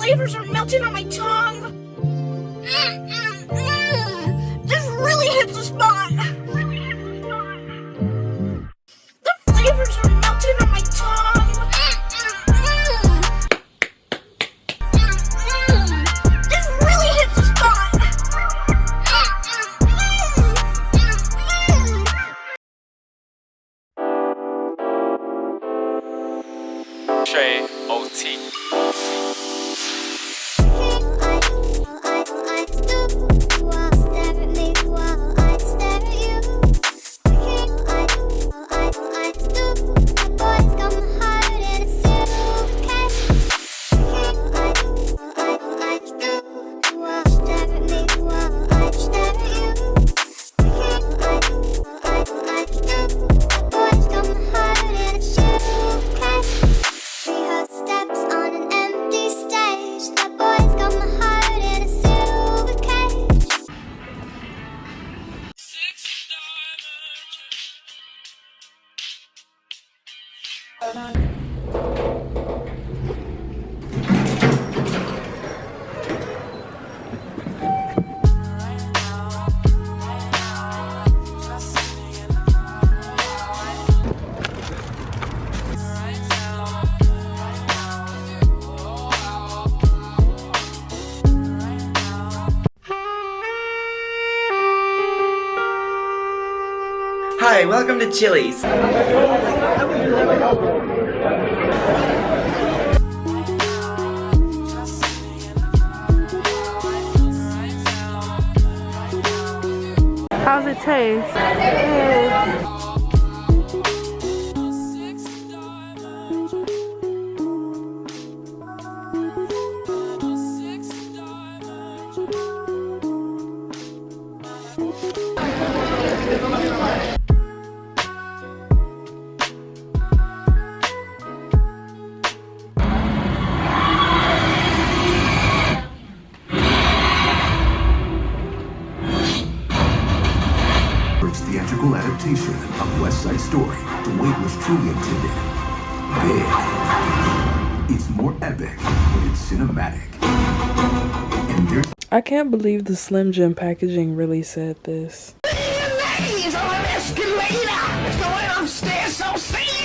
flavors are melting on my tongue. This really hits the spot. The flavors are melting on my tongue. This really hits the spot. Trey OT. Hi, welcome to Chili's. How's it taste? Theatrical adaptation of West Side Story the way it was truly intended. Big. It's more epic, but it's cinematic. And there's I can't believe the Slim Jim packaging really said this. Ladies on an escalator, going upstairs so serious.